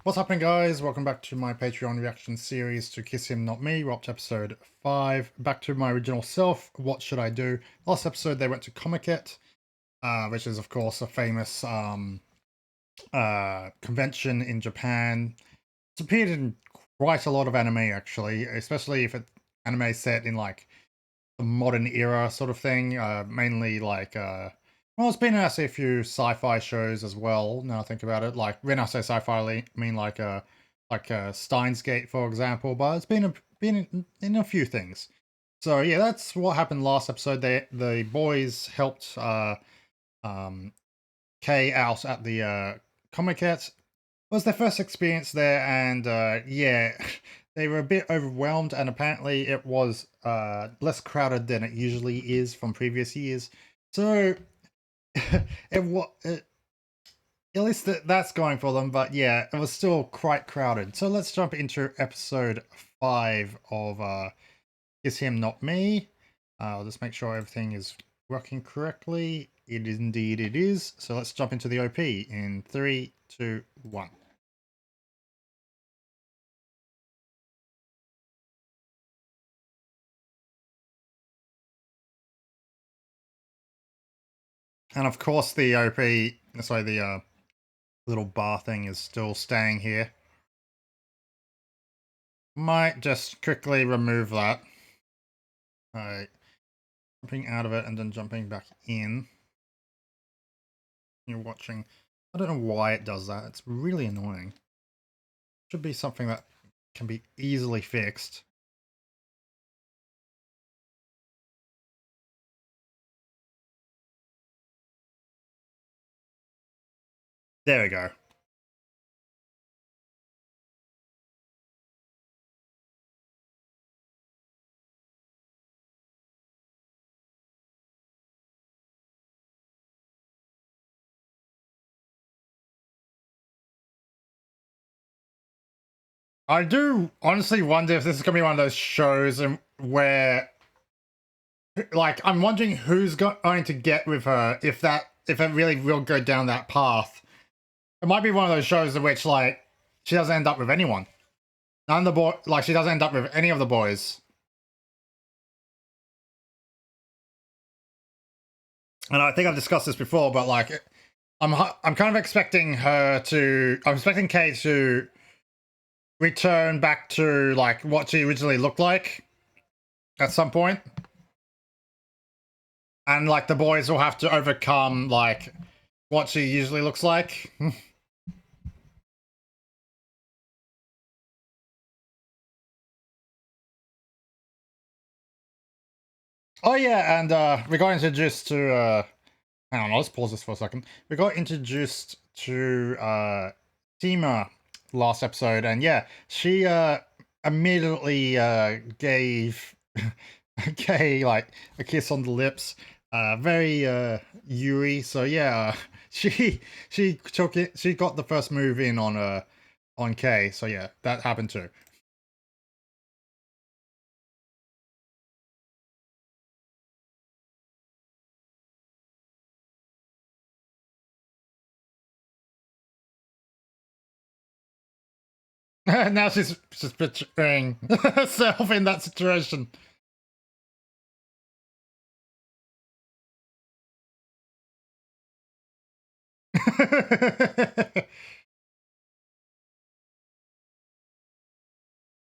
What's happening, guys? Welcome back to my Patreon reaction series to Kiss Him Not Me. We're up to episode 5. Back to my original self. What should I do? Last episode they went to Comiket, which is of course a famous convention in Japan. It's appeared in quite a lot of anime actually, especially if it's anime set in like the modern era sort of thing. Mainly like well, it's been in actually a few sci-fi shows as well. Now I think about it, like when I say sci-fi, I mean like Steins Gate, for example. But it's been in a few things. So yeah, that's what happened last episode. The boys helped um, Kay out at the Comiket. It was their first experience there, and yeah, they were a bit overwhelmed. And apparently, it was less crowded than it usually is from previous years. So it was at least that's going for them. But yeah, it was still quite crowded. So let's jump into episode 5 of Is Him Not Me. I'll just make sure everything is working correctly. It is indeed it is. So let's jump into the OP in 3, 2, 1. And of course the OP, sorry, the little bar thing is still staying here. Might just quickly remove that. Alright. Jumping out of it and then jumping back in. You're watching. I don't know why it does that. It's really annoying. Should be something that can be easily fixed. There we go. I do honestly wonder if this is going to be one of those shows where, like, I'm wondering who's going to get with her if it really will go down that path. It might be one of those shows in which, like, she doesn't end up with anyone. None of the boy, like, she doesn't end up with any of the boys. And I think I've discussed this before, but like, I'm kind of expecting I'm expecting Kay to return back to like what she originally looked like at some point, and like the boys will have to overcome like what she usually looks like. Oh yeah, and we got introduced to hang on, let's pause this for a second. We got introduced to Tima last episode, and yeah, she immediately gave Kay like a kiss on the lips. Very Yuri, so yeah, she took it, she got the first move in on Kay, so yeah, that happened too. Now she's picturing herself in that situation.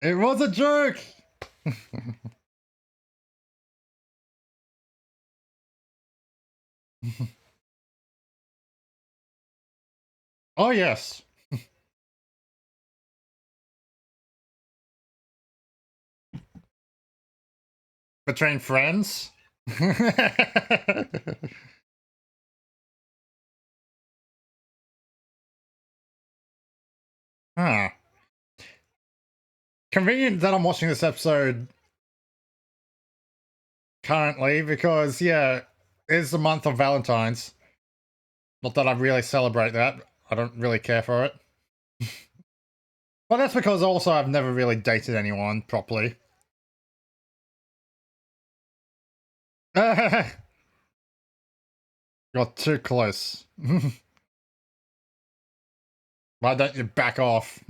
It was a joke. Oh yes. Between friends. Huh. Convenient that I'm watching this episode currently because yeah, it's the month of Valentine's. Not that I really celebrate that. I don't really care for it. But that's because also I've never really dated anyone properly. You're too close. Why don't you back off?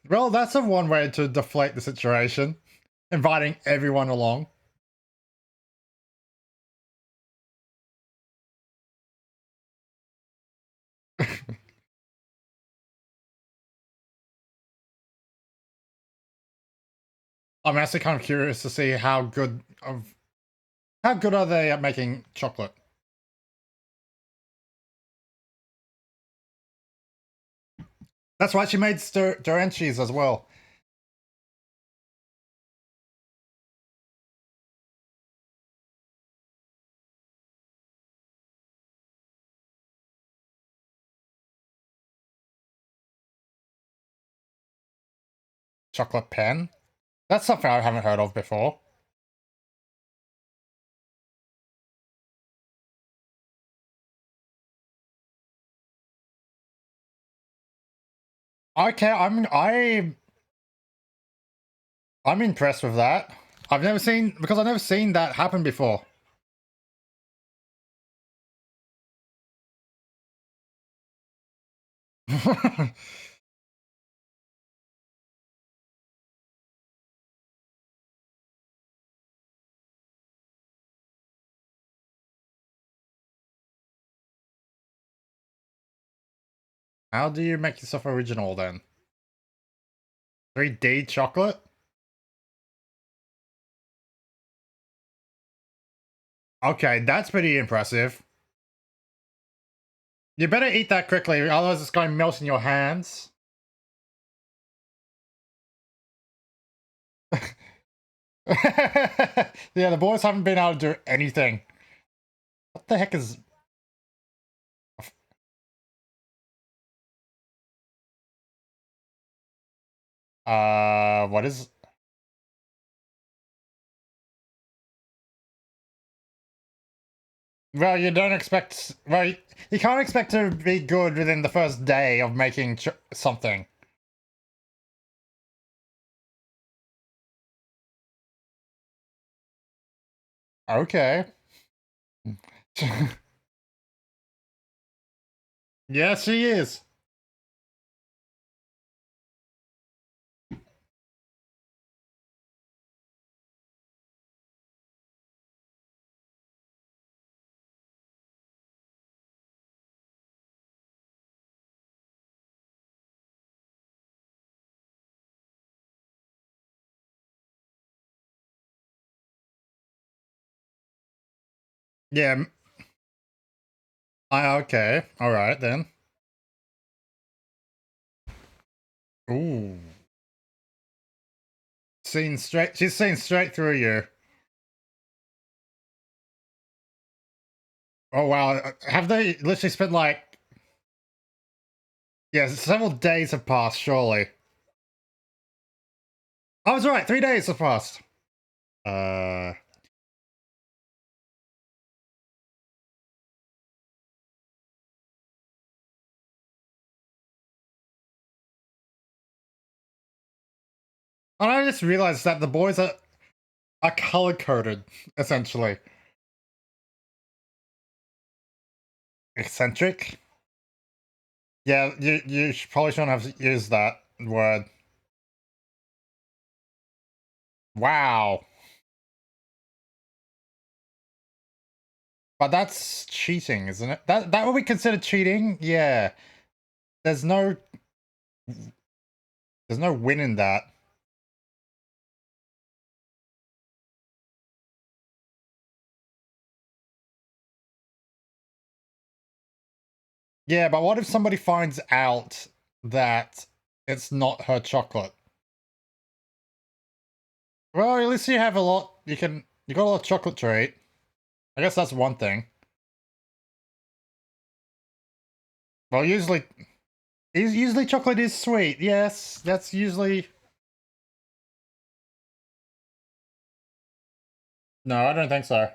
Well, that's a one way to deflate the situation. Inviting everyone along. I'm actually kind of curious to see how good are they at making chocolate. That's why she made Duranches as well. Chocolate pen? That's something I haven't heard of before. Okay, I'm impressed with that. I've never seen that happen before. How do you make yourself original then? 3D chocolate? Okay, that's pretty impressive. You better eat that quickly, otherwise it's going to melt in your hands. Yeah, the boys haven't been able to do anything. What the heck is... what is... Well, you don't expect... Well, you can't expect to be good within the first day of making something. Okay. Yes, she is. Yeah. Okay. All right, then. Ooh. She's seen straight through you. Oh, wow. Have they literally spent like... Yeah, several days have passed, surely. I was right, 3 days have passed. Uh... And I just realized that the boys are color-coded, essentially. Eccentric? Yeah, you probably shouldn't have used that word. Wow. But that's cheating, isn't it? That would be considered cheating? Yeah. There's no win in that. Yeah, but what if somebody finds out that it's not her chocolate? Well, at least you have a lot. You got a lot of chocolate to eat. I guess that's one thing. Well, usually chocolate is sweet. Yes, that's usually... No, I don't think so.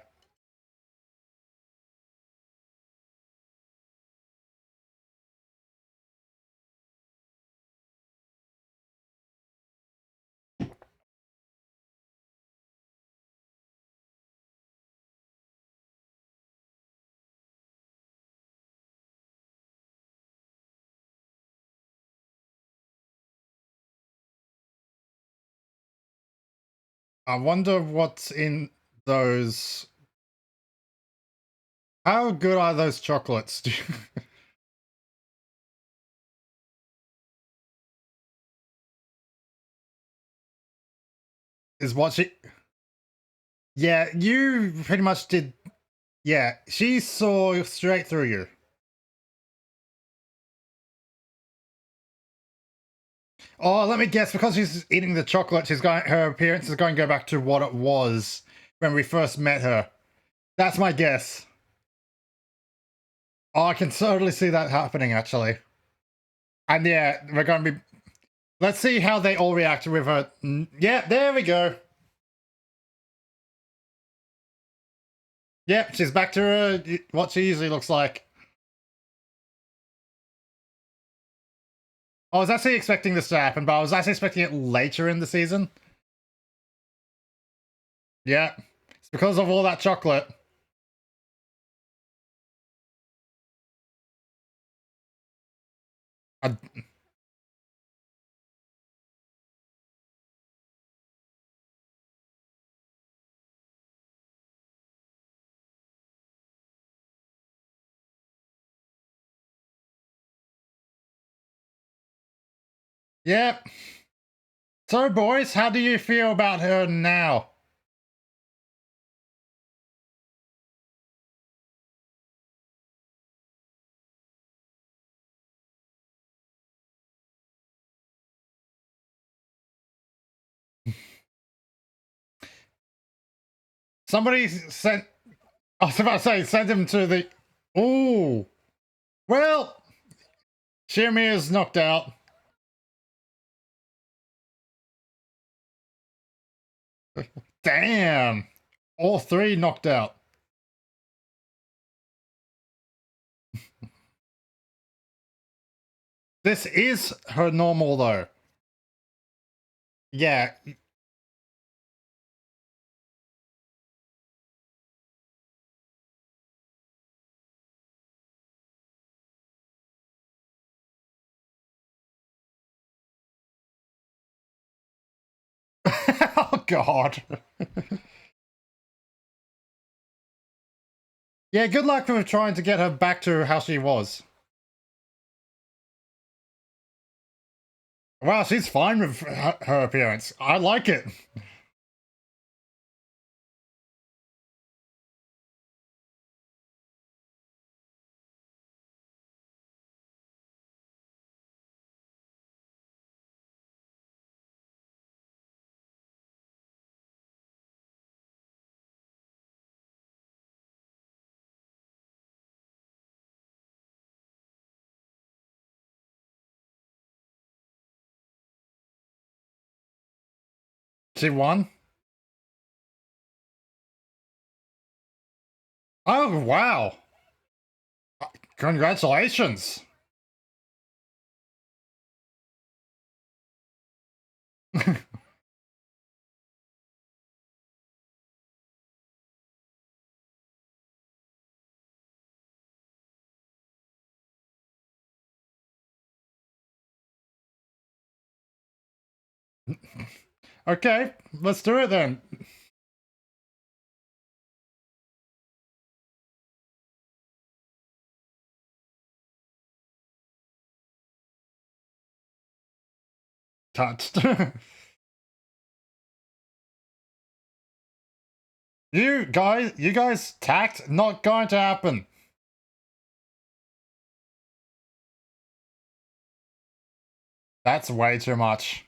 I wonder what's in those. How good are those chocolates? Is what she. Yeah, you pretty much did. Yeah, she saw straight through you. Oh, let me guess. Because she's eating the chocolate, she's going. Her appearance is going to go back to what it was when we first met her. That's my guess. Oh, I can totally see that happening, actually. And yeah, we're going to be. Let's see how they all react with her. Yeah, there we go. Yep, she's back to her, what she usually looks like. I was actually expecting this to happen, but I was actually expecting it later in the season. Yeah, it's because of all that chocolate. I, yep. So, boys, how do you feel about her now? Somebody sent. I was about to say, send him to the. Ooh. Well, Shirmi is knocked out. Damn. All three knocked out. This is her normal, though. Yeah. Oh, God. Yeah, good luck with trying to get her back to how she was. Wow, she's fine with her appearance. I like it. She won. Oh, wow. Congratulations. Okay, let's do it then. Touched. you guys tact, not going to happen. That's way too much.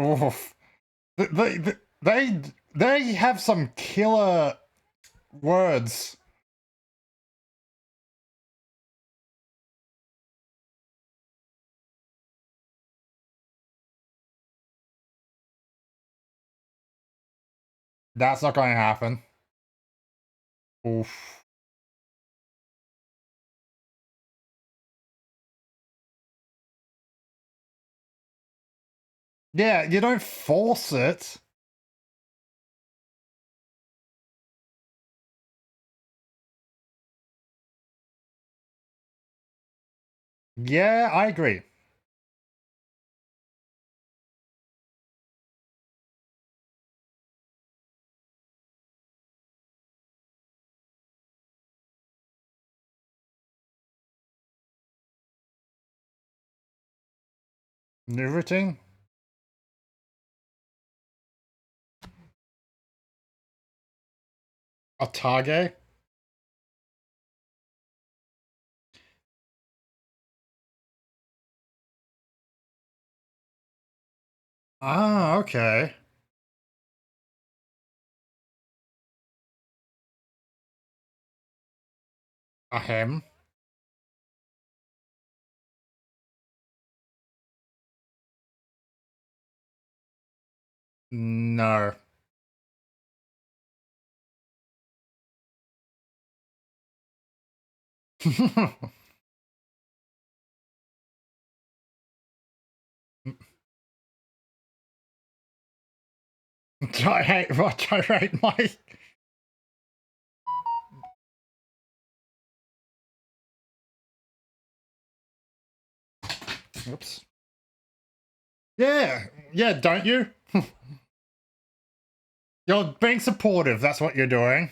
Oof. They have some killer words. That's not going to happen. Oof. Yeah, you don't force it. Yeah, I agree. New routine? Otage? Ah, okay. Ahem. No. Gyrate my... Oops. Yeah, yeah, don't you? You're being supportive, that's what you're doing.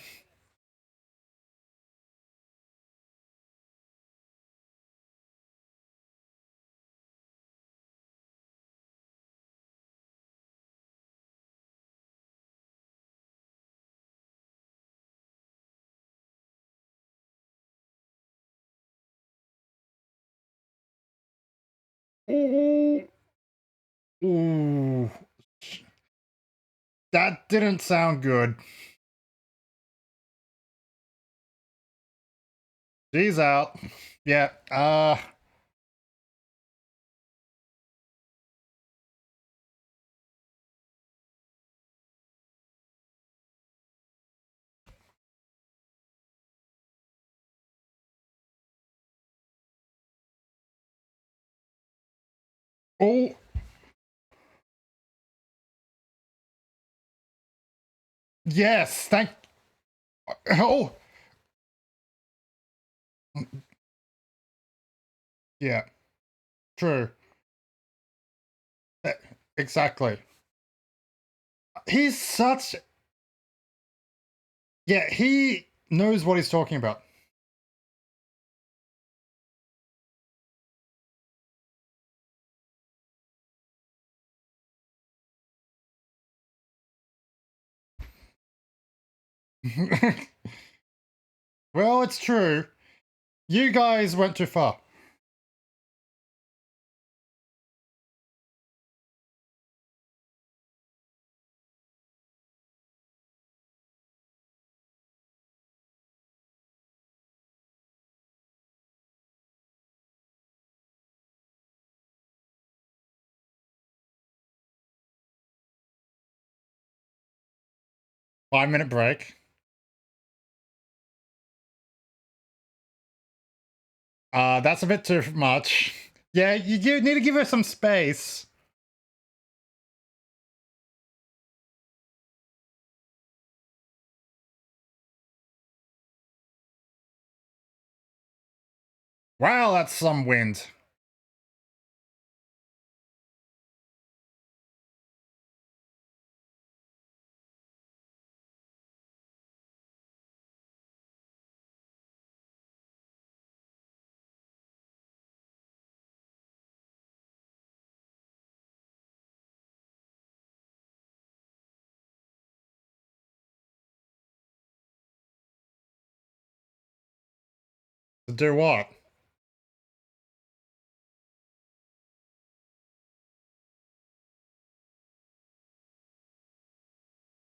Ooh. Ooh. That didn't sound good. She's out. Yeah, oh. Yes, thank... Oh. Yeah, true. Eh, exactly. He's such... Yeah, he knows what he's talking about. Well, it's true. You guys went too far. 5-minute break. That's a bit too much. Yeah, you need to give her some space. Wow, that's some wind. To do what?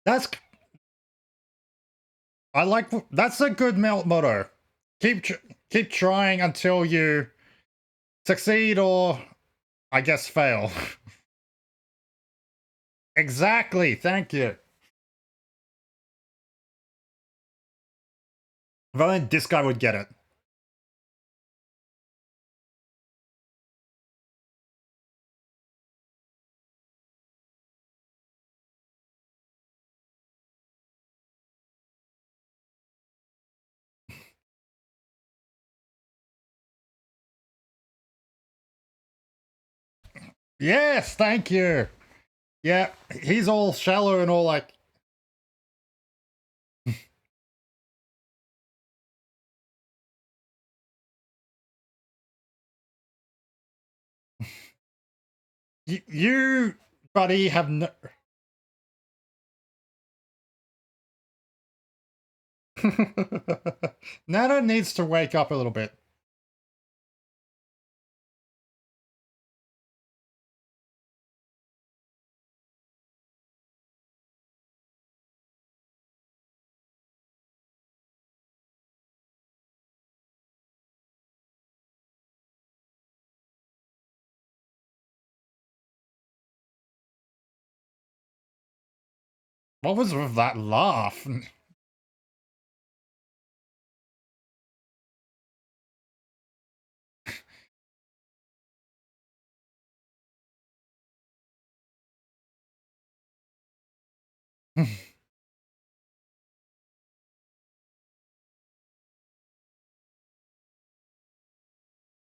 That's... I like... That's a good motto. Keep trying until you succeed or, I guess, fail. Exactly, thank you. If only this guy would get it. Yes, thank you. Yeah, he's all shallow and all like. You, buddy, have no. Nana needs to wake up a little bit. What was with that laugh?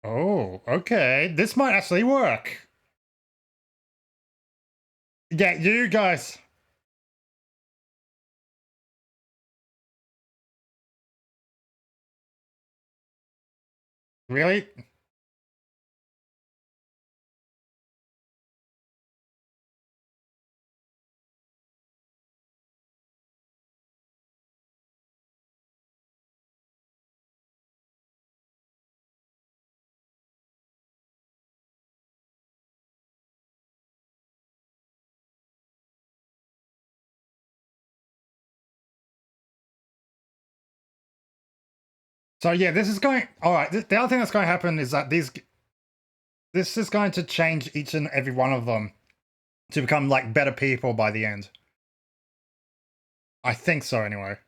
Oh, okay. This might actually work. Yeah, you guys. Really? So yeah, this is going. All right. The other thing that's going to happen is that this is going to change each and every one of them to become like better people by the end. I think so, anyway.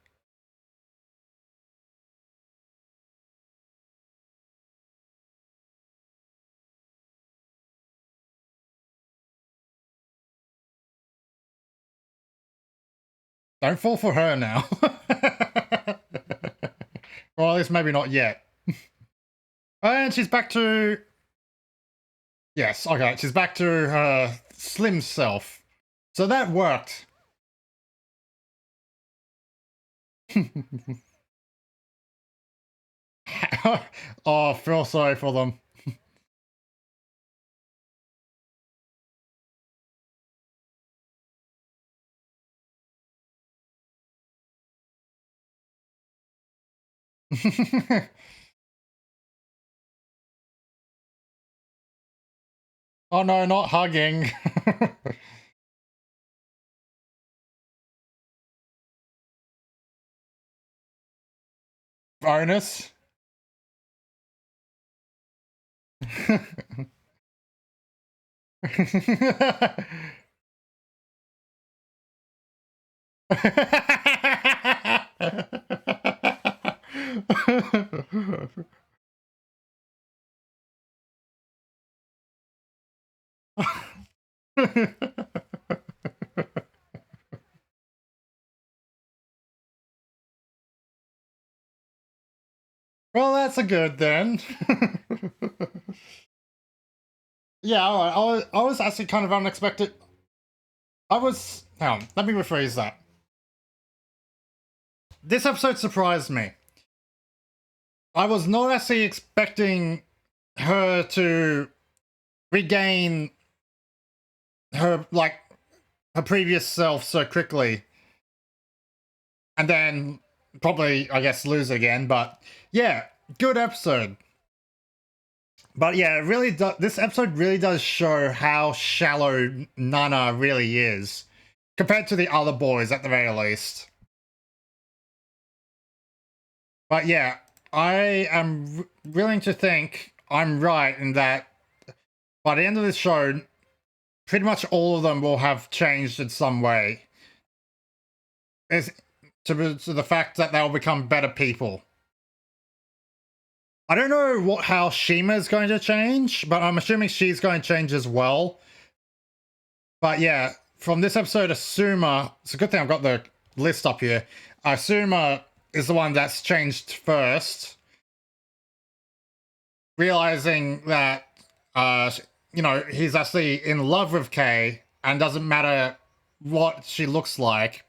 Don't fall for her now. Well, at least maybe not yet. And she's back to. Yes, okay. She's back to her slim self. So that worked. Oh, I feel sorry for them. Oh no, not hugging. Bonus. Well, that's a good then. Yeah, all right. I was actually kind of unexpected. Hang on, let me rephrase that. This episode surprised me. I was not actually expecting her to regain her, like, her previous self so quickly. And then probably, I guess, lose again. But yeah, good episode. But yeah, it really this episode really does show how shallow Nana really is compared to the other boys at the very least. But yeah, I am willing to think I'm right in that by the end of this show, pretty much all of them will have changed in some way. It's to the fact that they'll become better people. I don't know how Shima's going to change, but I'm assuming she's going to change as well. But yeah, from this episode, Asuma, it's a good thing I've got the list up here. Asuma is the one that's changed first, realizing that, he's actually in love with Kay, and doesn't matter what she looks like.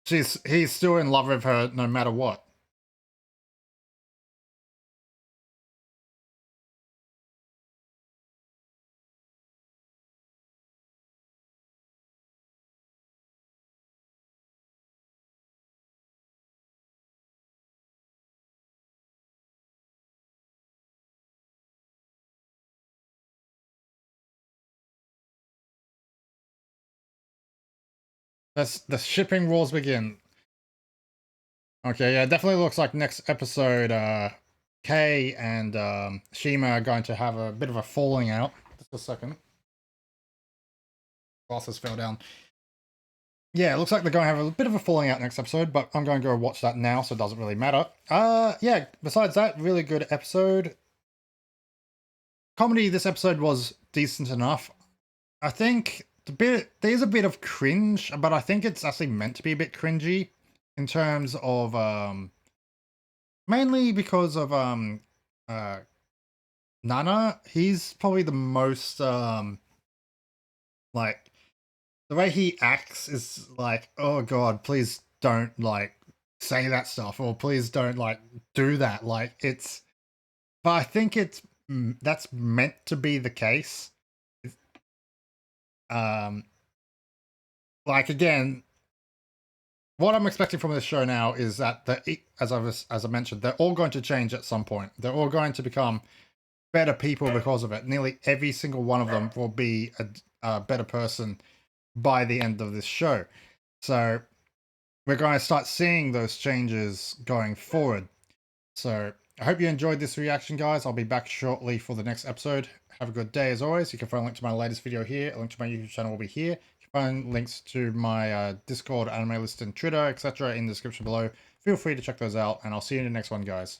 He's still in love with her no matter what. The shipping wars begin. Okay, yeah, definitely looks like next episode, Kay and Shima are going to have a bit of a falling out. Just a second. Glasses fell down. Yeah, it looks like they're going to have a bit of a falling out next episode, but I'm going to go watch that now, so it doesn't really matter. Yeah, besides that, really good episode. Comedy this episode was decent enough. I think there's a bit of cringe, but I think it's actually meant to be a bit cringy in terms of mainly because of Nana. He's probably the most like, the way he acts is like, oh god, please don't like say that stuff, or please don't like do that. Like, it's, but I think that's meant to be the case. Um, like, again, what I'm expecting from this show now is that as I mentioned, they're all going to change at some point. They're all going to become better people because of it. Nearly every single one of them will be a better person by the end of this show. So we're going to start seeing those changes going forward. So I hope you enjoyed this reaction, guys. I'll be back shortly for the next episode. Have a good day as always. You can find a link to my latest video here. A link to my YouTube channel will be here. You can find links to my Discord, anime list, and Twitter, etc. in the description below. Feel free to check those out, and I'll see you in the next one, guys.